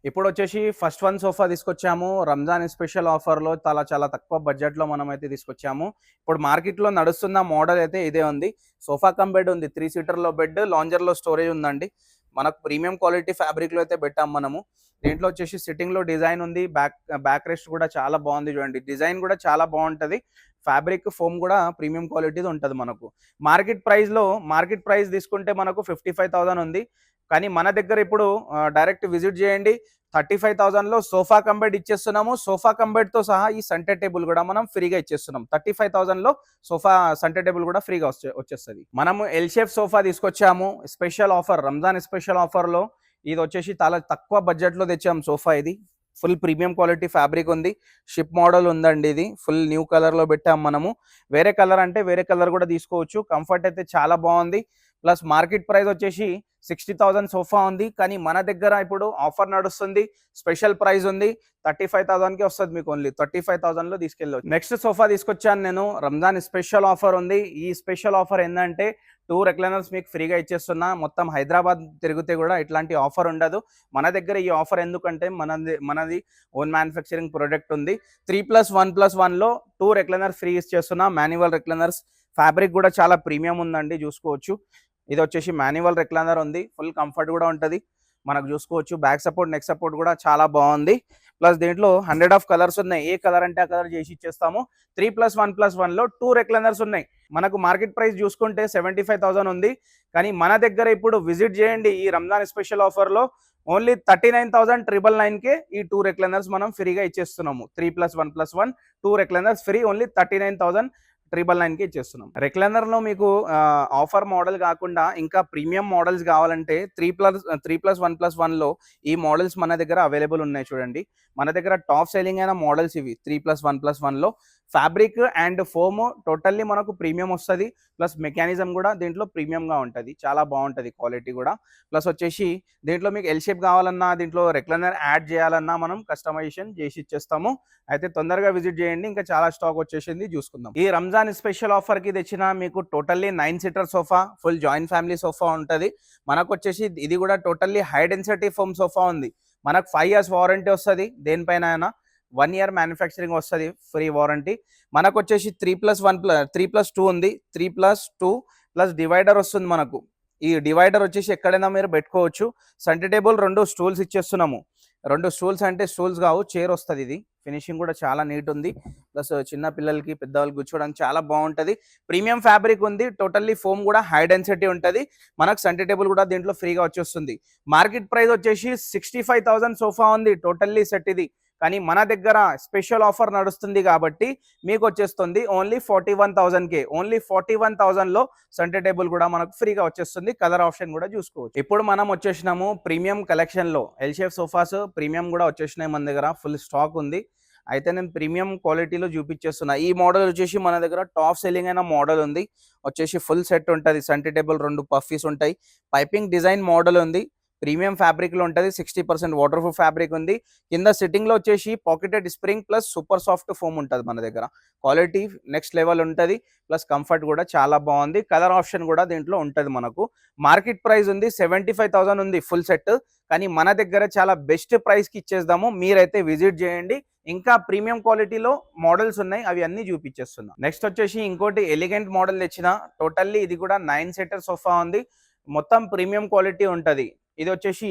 ఇప్పుడొచ్చేసి first one sofa తీసుకొచ్చాము. Ramzan special ఆఫర్‌లో చాలా తక్కువ బడ్జెట్‌లో మనమైతే తీసుకొచ్చాము. ఇప్పుడు మార్కెట్‌లో నడుస్తున్న మోడల్ అయితే ఇదే ఉంది. సోఫా కమ్ బెడ్ ఉంది. 3 సీటర్‌లో బెడ్, లాంజర్‌లో స్టోరేజ్ ఉందండి. మనకు ప్రీమియం క్వాలిటీ ఫ్యాబ్రిక్‌లో అయితే పెట్టాం మనము. దీంట్లో వచ్చేసి సిట్టింగ్‌లో డిజైన్ ఉంది. బ్యాక్ రెస్ట్ కూడా చాలా బాగుంది చూడండి. డిజైన్ కూడా చాలా బాగుంటది. ఫ్యాబ్రిక్ ఫోమ్ కూడా ప్రీమియం క్వాలిటీది ఉంటది మనకు. మార్కెట్ ప్రైస్ తీసుకుంటే మనకు 55,000 ఉంది. కానీ మన దగ్గర ఇప్పుడు డైరెక్ట్ విజిట్ చేయండి. 35,000లో సోఫా కమ్ బెడ్ ఇచ్చేస్తున్నాము. సోఫా కమ్ బెడ్‌తో సహా ఈ సెంటర్ టేబుల్ కూడా మనం ఫ్రీగా ఇచ్చేస్తున్నాం. 35,000లో సోఫా సెంటర్ టేబుల్ కూడా ఫ్రీగా వచ్చేస్తది. మనము ఎల్ షేప్ సోఫా తీసుకొచ్చాము. స్పెషల్ ఆఫర్, రంజాన్ స్పెషల్ ఆఫర్‌లో ఇది వచ్చేసి చాలా తక్కువ బడ్జెట్‌లో తెచ్చాము సోఫా ఇది. ఫుల్ ప్రీమియం క్వాలిటీ ఫ్యాబ్రిక్ ఉంది. షిప్ మోడల్ ఉందండి ఇది. ఫుల్ న్యూ కలర్‌లో పెట్టాము మనము. వేరే కలర్ అంటే వేరే కలర్ కూడా తీసుకోవచ్చు. కంఫర్ట్ అయితే చాలా బాగుంది. ప్లస్ మార్కెట్ ప్రైస్ వచ్చేసి 60,000 సోఫా ఉంది. కానీ మన దగ్గర ఇప్పుడు ఆఫర్ నడుస్తుంది. స్పెషల్ ప్రైస్ ఉంది. 35,000కి వస్తుంది మీకు. ఓన్లీ 35,000లో తీసుకెళ్ళవచ్చు. నెక్స్ట్ సోఫా తీసుకొచ్చాను నేను. రంజాన్ స్పెషల్ ఆఫర్ ఉంది. ఈ స్పెషల్ ఆఫర్ ఏంటంటే 2 రెక్లైనర్స్ మీకు ఫ్రీగా ఇచ్చేస్తున్నా. మొత్తం హైదరాబాద్ తిరిగితే కూడా ఇట్లాంటి ఆఫర్ ఉండదు. మన దగ్గర ఈ ఆఫర్ ఎందుకంటే మనది ఓన్ మ్యానుఫ్యాక్చరింగ్ ప్రొడక్ట్ ఉంది. 3+1+1లో 2 రెక్లైనర్స్ ఫ్రీ ఇచ్చేస్తున్నా. Manual recliners. ఫ్యాబ్రిక్ కూడా చాలా ప్రీమియం ఉందండి, చూసుకోవచ్చు. ఇది వచ్చేసి మాన్యువల్ రెక్లైనర్ ఉంది. ఫుల్ కంఫర్ట్ కూడా ఉంటుంది మనకు, చూసుకోవచ్చు. బ్యాక్ సపోర్ట్, నెక్ సపోర్ట్ కూడా చాలా బాగుంది. ప్లస్ దీంట్లో 100 ఆఫ్ కలర్స్ ఉన్నాయి. ఏ కలర్ అంటే ఆ కలర్ చేసి ఇచ్చేస్తాము. 3+1+1లో 2 రెక్లైనర్స్ ఉన్నాయి. మనకు మార్కెట్ ప్రైస్ చూసుకుంటే 75,000 ఉంది. కానీ మన దగ్గర ఇప్పుడు విజిట్ చేయండి. ఈ రంజాన్ స్పెషల్ ఆఫర్లో ఓన్లీ 39,999కే ఈ 2 రెక్లైనర్స్ మనం ఫ్రీగా ఇచ్చేస్తున్నాము. 3+1+1 2 రెక్లైనర్స్ ఫ్రీ, ఓన్లీ 39,999కి ఇచ్చేస్తున్నాం. రెక్లైనర్లో మీకు ఆఫర్ మోడల్ కాకుండా ఇంకా ప్రీమియం మోడల్స్ కావాలంటే 3+1+1లో ఈ మోడల్స్ మన దగ్గర అవైలబుల్ ఉన్నాయి చూడండి. మన దగ్గర టాప్ సెల్లింగ్ అయిన మోడల్స్ ఇవి. 3+1+1లో ఫ్యాబ్రిక్ అండ్ ఫోమ్ టోటల్లీ మనకు ప్రీమియం వస్తుంది. ప్లస్ మెకానిజం కూడా దీంట్లో ప్రీమియంగా ఉంటుంది. చాలా బాగుంటుంది క్వాలిటీ కూడా. ప్లస్ వచ్చేసి దీంట్లో మీకు ఎల్ షేప్ కావాలన్నా, దీంట్లో రెక్లైనర్ యాడ్ చేయాలన్నా మనం కస్టమైజేషన్ చేసి ఇచ్చేస్తాము. అయితే తొందరగా విజిట్ చేయండి. ఇంకా చాలా స్టాక్ వచ్చేసింది, చూసుకుందాం. ఈ రంజాన్ స్పెషల్ ఆఫర్కి తెచ్చిన మీకు totally 9 seater sofa, full joint family sofa ఉంటుంది. మనకు వచ్చేసి ఇది కూడా totally high density foam sofa ఉంది. మనకు 5 years వారంటీ వస్తుంది. దేనిపైన 1 year మ్యానుఫ్యాక్చరింగ్ వస్తుంది, ఫ్రీ వారంటీ. మనకు వచ్చేసి 3+2 ఉంది. 3+2 ప్లస్ డివైడర్ వస్తుంది మనకు. ఈ డివైడర్ వచ్చేసి ఎక్కడైనా మీరు పెట్టుకోవచ్చు. సెంటర్ టేబుల్ 2 స్టూల్స్ ఇచ్చేస్తున్నాము. 2 స్టూల్స్ అంటే స్టూల్స్ కావు, చైర్ వస్తుంది. ఇది ఫినిషింగ్ కూడా చాలా నీట్ ఉంది. ప్లస్ చిన్న పిల్లలకి, పెద్దవాళ్ళకి కూర్చోవడానికి చాలా బాగుంటుంది. ప్రీమియం ఫ్యాబ్రిక్ ఉంది. టోటల్లీ ఫోమ్ కూడా హై డెన్సిటీ ఉంటుంది. మనకు సెంటర్ టేబుల్ కూడా దీంట్లో ఫ్రీగా వచ్చేస్తుంది. మార్కెట్ ప్రైస్ వచ్చేసి 65,000 సోఫా ఉంది టోటల్లీ సెట్ ఇది. కానీ మన దగ్గర స్పెషల్ ఆఫర్ నడుస్తుంది కాబట్టి మీకు వచ్చేస్తుంది ఓన్లీ 41,000కే. ఓన్లీ 41,000లో సెంటర్ టేబుల్ కూడా మనకు ఫ్రీగా వచ్చేస్తుంది. కలర్ ఆప్షన్ కూడా చూసుకోవచ్చు. ఇప్పుడు మనం వచ్చేసినాము ప్రీమియం కలెక్షన్లో. ఎల్ షేప్ సోఫాస్ ప్రీమియం కూడా వచ్చేసినాయి మన దగ్గర. ఫుల్ స్టాక్ ఉంది. అయితే నేను ప్రీమియం క్వాలిటీలో చూపించేస్తున్నా. ఈ మోడల్ వచ్చేసి మన దగ్గర టాప్ సెల్లింగ్ అయిన మోడల్ ఉంది. వచ్చేసి ఫుల్ సెట్ ఉంటుంది. సెంటర్ టేబుల్ 2 పఫీస్ ఉంటాయి. పైపింగ్ డిజైన్ మోడల్ ఉంది. ప్రీమియం ఫ్యాబ్రిక్లో ఉంటుంది. 60% వాటర్ ప్రూఫ్ ఫ్యాబ్రిక్ ఉంది. కింద సిట్టింగ్లో వచ్చేసి pocketed spring plus super soft foam ఉంటుంది మన దగ్గర. క్వాలిటీ నెక్స్ట్ లెవెల్ ఉంటుంది. ప్లస్ కంఫర్ట్ కూడా చాలా బాగుంది. కలర్ ఆప్షన్ కూడా దీంట్లో ఉంటుంది మనకు. మార్కెట్ ప్రైస్ ఉంది 75,000 ఉంది ఫుల్ సెట్. కానీ మన దగ్గర చాలా బెస్ట్ ప్రైస్కి ఇచ్చేద్దాము. మీరైతే విజిట్ చేయండి. ఇంకా ప్రీమియం క్వాలిటీలో మోడల్స్ ఉన్నాయి, అవి అన్ని చూపించేస్తున్నా. నెక్స్ట్ వచ్చేసి ఇంకోటి ఎలిగెంట్ మోడల్ తెచ్చిన. టోటల్లీ ఇది కూడా 9 సీటర్ సోఫా ఉంది. మొత్తం ప్రీమియం క్వాలిటీ ఉంటుంది. ఇది వచ్చేసి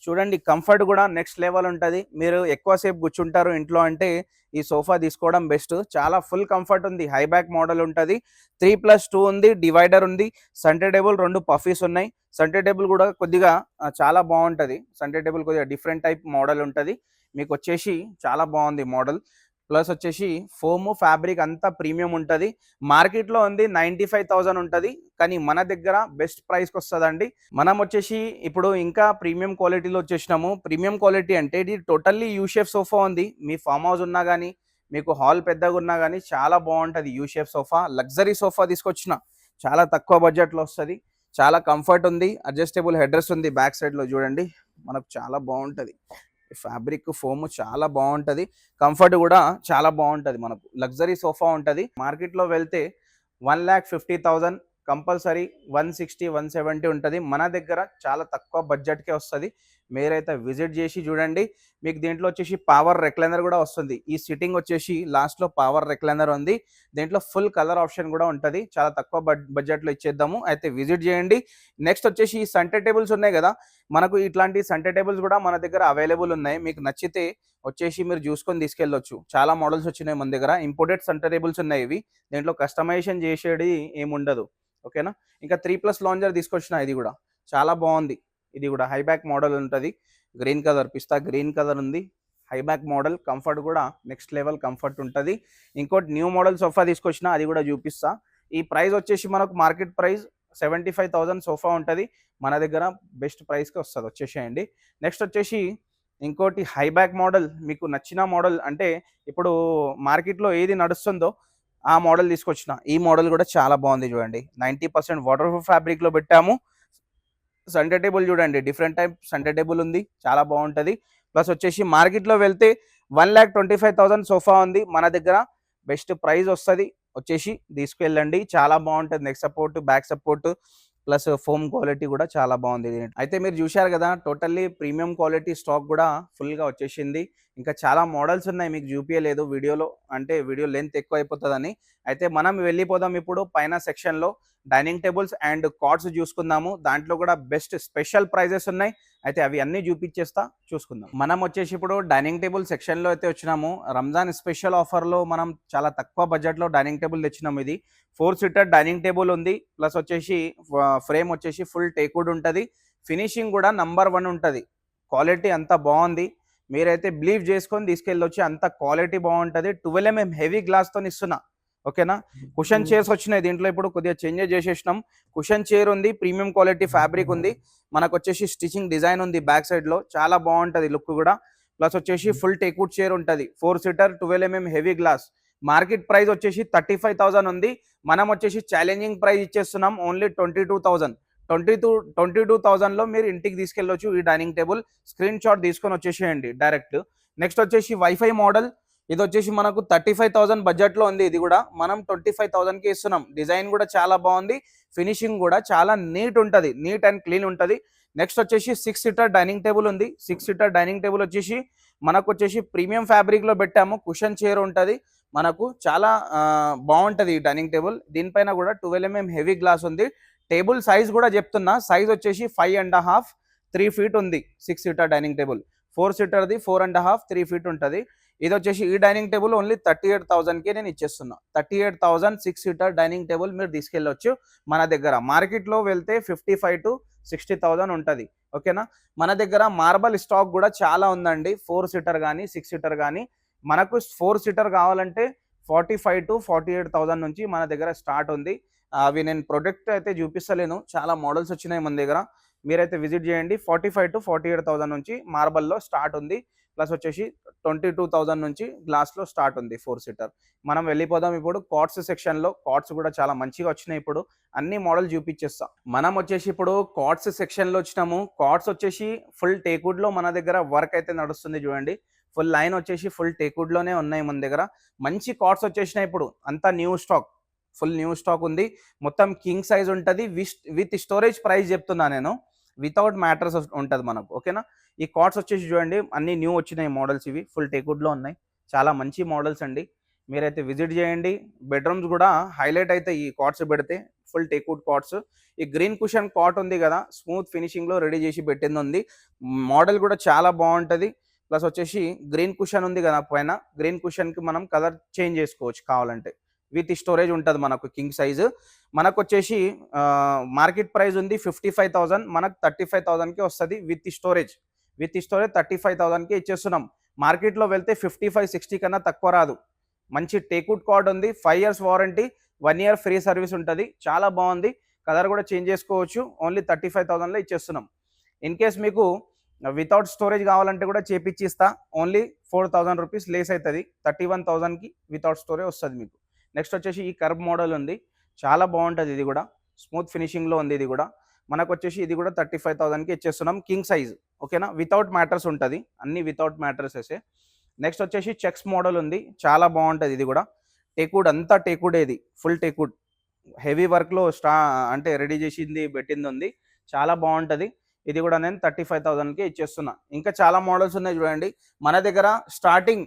చూడండి, కంఫర్ట్ కూడా నెక్స్ట్ లెవెల్ ఉంటుంది. మీరు ఎక్కువసేపు కూర్చుంటారు ఇంట్లో అంటే ఈ సోఫా తీసుకోవడం బెస్ట్. చాలా ఫుల్ కంఫర్ట్ ఉంది. హై బ్యాక్ మోడల్ ఉంటుంది. 3+2 ఉంది. డివైడర్ ఉంది. సెంటర్ టేబుల్ 2 పఫీస్ ఉన్నాయి. సెంటర్ టేబుల్ కూడా కొద్దిగా చాలా బాగుంటుంది. సెంటర్ టేబుల్ కొద్దిగా డిఫరెంట్ టైప్ మోడల్ ఉంటుంది. మీకు వచ్చేసి చాలా బాగుంది మోడల్. ప్లస్ వచ్చేసి ఫోము ఫ్యాబ్రిక్ అంతా ప్రీమియం ఉంటుంది. మార్కెట్లో ఉంది 95,000 ఉంటుంది. కానీ మన దగ్గర బెస్ట్ ప్రైస్కి వస్తుందండి. మనం వచ్చేసి ఇప్పుడు ఇంకా ప్రీమియం క్వాలిటీలో వచ్చేసినాము. ప్రీమియం క్వాలిటీ అంటే ఇది టోటల్లీ యూ షేప్ సోఫా ఉంది. మీ ఫామ్ హౌస్ ఉన్నా కానీ, మీకు హాల్ పెద్దగా ఉన్నా కానీ చాలా బాగుంటుంది. U shape sofa, luxury sofa తీసుకొచ్చిన. చాలా తక్కువ బడ్జెట్లో వస్తుంది. చాలా కంఫర్ట్ ఉంది. అడ్జస్టబుల్ హెడ్రెస్ట్ ఉంది. బ్యాక్ సైడ్లో చూడండి, మనకు చాలా బాగుంటుంది. ఫ్యాబ్రిక్ ఫోమ్ చాలా బాగుంటుంది. కంఫర్ట్ కూడా చాలా బాగుంటుంది. మనకు లగ్జరీ సోఫా ఉంటుంది. మార్కెట్లో వెళ్తే 1,50,000 కంపల్సరీ 160, 170 ఉంటుంది. మన దగ్గర చాలా తక్కువ బడ్జెట్కే వస్తుంది. మీరైతే విజిట్ చేసి చూడండి. మీకు దీంట్లో వచ్చేసి పవర్ రెక్లైనర్ కూడా వస్తుంది. ఈ సిట్టింగ్ వచ్చేసి లాస్ట్‌లో పవర్ రెక్లైనర్ ఉంది. దీంట్లో ఫుల్ కలర్ ఆప్షన్ కూడా ఉంటది. చాలా తక్కువ బడ్జెట్‌లో ఇచ్చేద్దాము. అయితే విజిట్ చేయండి. నెక్స్ట్ వచ్చేసి ఈ సెంటర్ టేబుల్స్ ఉన్నాయి కదా! మనకు ఇట్లాంటి సెంటర్ టేబుల్స్ కూడా మన దగ్గర అవైలబుల్ ఉన్నాయి. మీకు నచ్చితే వచ్చేసి మీరు చూసుకొని తీసుకెళ్ళొచ్చు. చాలా మోడల్స్ వచ్చినాయి మన దగ్గర. ఇంపోర్టెడ్ సెంటర్ టేబుల్స్ ఉన్నాయి ఇవి. దీంట్లో కస్టమైజేషన్ చేసేది ఏముండదు. ఓకేనా? ఇంకా 3+ లాంజర్ తీసుకొచ్చిన ఇది కూడా. చాలా బాగుంది. ఇది కూడా హై బ్యాక్ మోడల్ ఉంటది. గ్రీన్ కలర్ పిస్తా గ్రీన్ కలర్ ఉంది. హై బ్యాక్ మోడల్ కంఫర్ట్ కూడా నెక్స్ట్ లెవెల్ కంఫర్ట్ ఉంటది. ఇంకోటి న్యూ మోడల్ సోఫా తీసుకొచ్చిన అది కూడా చూపిస్తా. ఈ ప్రైస్ వచ్చేసి మనకు మార్కెట్ ప్రైస్ 75,000 సోఫా ఉంటది. మన దగ్గర బెస్ట్ ప్రైస్‌కి వస్తది వచ్చేసేయండి. నెక్స్ట్ వచ్చేసి ఇంకోటి హై బ్యాక్ మోడల్ మీకు నచ్చిన మోడల్ అంటే ఇప్పుడు మార్కెట్‌లో ఏది నడుస్తుందో ఆ మోడల్ తీసుకొచ్చిన. ఈ మోడల్ కూడా చాలా బాగుంది చూడండి. 90% వాటర్ ప్రూఫ్ ఫ్యాబ్రిక్‌లో పెట్టాము. సెంటర్ టేబుల్ చూడండి. డిఫరెంట్ టైప్ సెంటర్ టేబుల్ ఉంది. చాలా బాగుంటది. ప్లస్ వచ్చేసి మార్కెట్‌లో వెళ్తే 1,25,000 సోఫా ఉంది. మన దగ్గర బెస్ట్ ప్రైస్ వస్తది. వచ్చేసి తీసుకెళ్ళండి. చాలా బాగుంటది. Neck support, back support plus foam quality కూడా చాలా బాగుంది. అయితే మీరు చూశారు కదా టోటల్లీ ప్రీమియం క్వాలిటీ స్టాక్ కూడా ఫుల్‌గా వచ్చేసింది. ఇంకా చాలా మోడల్స్ ఉన్నాయి మీకు చూపియలేదు వీడియోలో. అంటే వీడియో లెంత్ ఎక్కువ అయిపోతదని. అయితే మనం వెళ్ళిపోదాం ఇప్పుడు పైన సెక్షన్‌లో డైనింగ్ టేబుల్స్ అండ్ కాట్స్ చూసుకుందాము. దాంట్లో కూడా బెస్ట్ స్పెషల్ ప్రైజెస్ ఉన్నాయి. అయితే అవి అన్నీ చూపించేస్తా చూసుకుందాం. మనం వచ్చేసి ఇప్పుడు డైనింగ్ టేబుల్ సెక్షన్‌లో అయితే వచ్చినాము. రంజాన్ స్పెషల్ ఆఫర్‌లో మనం చాలా తక్కువ బడ్జెట్‌లో డైనింగ్ టేబుల్ తెచ్చినాము ఇది. 4 సీటర్ డైనింగ్ టేబుల్ ఉంది. ప్లస్ వచ్చేసి ఫ్రేమ్ వచ్చేసి ఫుల్ టేక్వుడ్ ఉంటది. ఫినిషింగ్ కూడా నంబర్ 1 ఉంటది. క్వాలిటీ అంత బాగుంది. మీరైతే బిలీవ్ చేసుకొని తీసుకెళ్ళొచ్చి అంత క్వాలిటీ బాగుంటది. 12 mm హెవీ గ్లాస్‌తోని ఇస్తున్నా. ఓకేనా? కుషన్ చైర్స్ వచ్చినాయి దీంట్లో. ఇప్పుడు కొద్దిగా చేంజెస్ చేసేసినాం. కుషన్ చైర్ ఉంది. ప్రీమియం క్వాలిటీ ఫ్యాబ్రిక్ ఉంది. మనకు వచ్చేసి స్టిచింగ్ డిజైన్ ఉంది బ్యాక్ సైడ్‌లో. చాలా బాగుంటది లుక్ కూడా. ప్లస్ వచ్చేసి ఫుల్ టేక్వుడ్ చైర్ ఉంటది. 4 seater 12 mm heavy glass. Market price వచ్చేసి 35,000 ఉంది. మనం వచ్చేసి ఛాలెంజింగ్ ప్రైస్ ఇచ్చేస్తున్నాం ఓన్లీ 22,000. 22,000లో మీరు ఇంటికి తీసుకెళ్ళొచ్చు ఈ డైనింగ్ టేబుల్. స్క్రీన్ షాట్ తీసుకొని వచ్చేసేయండి డైరెక్ట్. నెక్స్ట్ వచ్చేసి వైఫై మోడల్. ఇది వచ్చేసి మనకు 35,000 బడ్జెట్లో ఉంది. ఇది కూడా మనం 25,000కి ఇస్తున్నాం. డిజైన్ కూడా చాలా బాగుంది. ఫినిషింగ్ కూడా చాలా నీట్ ఉంటది. నీట్ అండ్ క్లీన్ ఉంటది. నెక్స్ట్ వచ్చేసి 6 సీటర్ డైనింగ్ టేబుల్ ఉంది. 6 సీటర్ డైనింగ్ టేబుల్ వచ్చేసి మనకు వచ్చేసి ప్రీమియం ఫ్యాబ్రిక్లో పెట్టాము. కుషన్ చైర్ ఉంటది. మనకు చాలా బాగుంటది ఈ డైనింగ్ టేబుల్. దీనిపైన కూడా 12 mm హెవీ గ్లాస్ ఉంది. టేబుల్ సైజ్ కూడా చెప్తున్నా. సైజ్ వచ్చేసి 5.5 3 ఫీట్ ఉంది. 6 సీటర్ డైనింగ్ టేబుల్. 4 సీటర్ది 4.5 3 ఫీట్ ఉంటది. ఇది వచ్చేసి ఈ డైనింగ్ టేబుల్ ఓన్లీ 38,000కి నేను ఇచ్చేస్తున్నా. 38,000 6 సీటర్ డైనింగ్ టేబుల్ మీరు తీసుకెళ్ళొచ్చు మన దగ్గర. మార్కెట్లో వెళ్తే 55,000 to 60,000 ఉంటది. ఓకేనా? మన దగ్గర మార్బల్ స్టాక్ కూడా చాలా ఉందండి. 4 సీటర్ కానీ 6 సీటర్ కానీ. మనకు 4 సీటర్ కావాలంటే 45,000 to 48,000 నుంచి మన దగ్గర స్టార్ట్ ఉంది. అవి నేను ప్రొడక్ట్ అయితే చూపిస్తలేను. చాలా మోడల్స్ వచ్చినాయి మన దగ్గర. మీరైతే విజిట్ చేయండి. 45,000 to 48,000 నుంచి మార్బల్లో స్టార్ట్ ఉంది. ప్లస్ వచ్చేసి 22,000 నుంచి గ్లాస్లో స్టార్ట్ ఉంది 4 సీటర్. మనం వెళ్ళిపోదాం ఇప్పుడు కాట్స్ సెక్షన్లో. కాట్స్ కూడా చాలా మంచిగా వచ్చినాయి. ఇప్పుడు అన్ని మోడల్ చూపించేస్తాం. మనం వచ్చేసి ఇప్పుడు కాట్స్ సెక్షన్లో వచ్చినాము. కాట్స్ వచ్చేసి ఫుల్ టేక్వుడ్లో మన దగ్గర వర్క్ అయితే నడుస్తుంది చూడండి. ఫుల్ లైన్ వచ్చేసి ఫుల్ టేక్వుడ్లోనే ఉన్నాయి మన దగ్గర. మంచి కాట్స్ వచ్చేసినాయి ఇప్పుడు. అంతా new stock. Full new stock ఉంది. మొత్తం కింగ్ సైజ్ ఉంటుంది. విత్ స్టోరేజ్ ప్రైస్ చెప్తున్నా నేను. వితౌట్ మ్యాట్రస్ ఉంటుంది మనకు. ఓకేనా? ఈ కాట్స్ వచ్చేసి చూడండి అన్ని న్యూ వచ్చినాయి మోడల్స్. ఇవి ఫుల్ టేక్వుడ్లో ఉన్నాయి. చాలా మంచి మోడల్స్ అండి. మీరైతే విజిట్ చేయండి. బెడ్రూమ్స్ కూడా హైలైట్ అయితే ఈ కాట్స్ పెడితే ఫుల్ టేక్వుడ్ కాట్స్. ఈ గ్రీన్ కుషన్ కాట్ ఉంది కదా, స్మూత్ ఫినిషింగ్లో రెడీ చేసి పెట్టింది ఉంది. మోడల్ కూడా చాలా బాగుంటుంది. ప్లస్ వచ్చేసి గ్రీన్ కుషన్ ఉంది కదా పైన, గ్రీన్ కుషన్కి మనం కలర్ చేంజ్ చేసుకోవచ్చు కావాలంటే. విత్ స్టోరేజ్ ఉంటుంది మనకు కింగ్ సైజు. మనకు వచ్చేసి మార్కెట్ ప్రైస్ ఉంది 55,000. మనకు 35,000కి వస్తుంది విత్ స్టోరేజ్. 35,000కి ఇచ్చేస్తున్నాం. మార్కెట్లో వెళ్తే 55-60 కన్నా తక్కువ రాదు. మంచి టేక్వుడ్ కార్డ్ ఉంది. 5 years warranty, 1 year free service ఉంటుంది. చాలా బాగుంది. కలర్ కూడా చేంజ్ చేసుకోవచ్చు. ఓన్లీ 35,000లో ఇచ్చేస్తున్నాం. ఇన్ కేస్ మీకు వితౌట్ స్టోరేజ్ కావాలంటే కూడా చేపిచ్చి ఇస్తా. ఓన్లీ 4,000 రూపీస్ లేస్ అవుతుంది. 31,000కి వితౌట్ స్టోరేజ్ వస్తుంది మీకు. నెక్స్ట్ వచ్చేసి ఈ కర్వ్ మోడల్ ఉంది. చాలా బాగుంటుంది. ఇది కూడా స్మూత్ ఫినిషింగ్లో ఉంది. ఇది కూడా మనకు వచ్చేసి ఇది కూడా 35,000కి ఇచ్చేస్తున్నాం. King size. ఓకేనా? వితౌట్ మ్యాట్రస్ ఉంటుంది. అన్ని వితౌట్ మ్యాట్రసెసే. నెక్స్ట్ వచ్చేసి చెక్స్ మోడల్ ఉంది. చాలా బాగుంటుంది. ఇది కూడా టేక్వుడ్, అంతా టేక్వుడ్. ఇది ఫుల్ టేక్వుడ్ హెవీ వర్క్లో అంటే రెడీ చేసింది పెట్టింది ఉంది. చాలా బాగుంటుంది. ఇది కూడా నేను 35,000కి ఇచ్చేస్తున్నా. ఇంకా చాలా మోడల్స్ ఉన్నాయి చూడండి. మన దగ్గర స్టార్టింగ్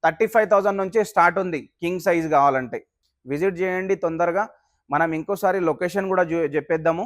35,000 నుంచి స్టార్ట్ ఉంది కింగ్ సైజ్ కావాలంటే. విజిట్ చేయండి తొందరగా. మనం ఇంకోసారి లొకేషన్ కూడా చెప్పేద్దాము.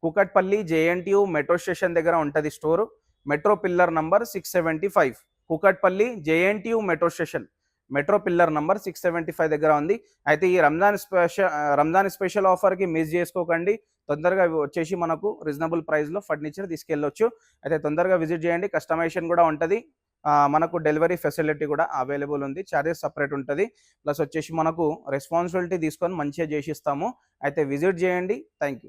కూకట్పల్లి జేఎన్టీయు మెట్రో స్టేషన్ దగ్గర ఉంటుంది store. Metro pillar number 675. Kukatpally JNTU metro station, metro pillar number 675 దగ్గర ఉంది. అయితే ఈ రంజాన్ స్పెషల్ ఆఫర్కి మిస్ చేసుకోకండి. తొందరగా వచ్చేసి మనకు రీజనబుల్ ప్రైస్లో ఫర్నిచర్ తీసుకెళ్ళొచ్చు. అయితే తొందరగా విజిట్ చేయండి. కస్టమైజేషన్ కూడా ఉంటుంది. మనకు డెలివరీ ఫెసిలిటీ కూడా అవైలబుల్ ఉంది. చార్జెస్ సపరేట్ ఉంటుంది. ప్లస్ వచ్చేసి మనకు రెస్పాన్సిబిలిటీ తీసుకొని మంచిగా చేసిస్తాము. అయితే విజిట్ చేయండి. Thank you.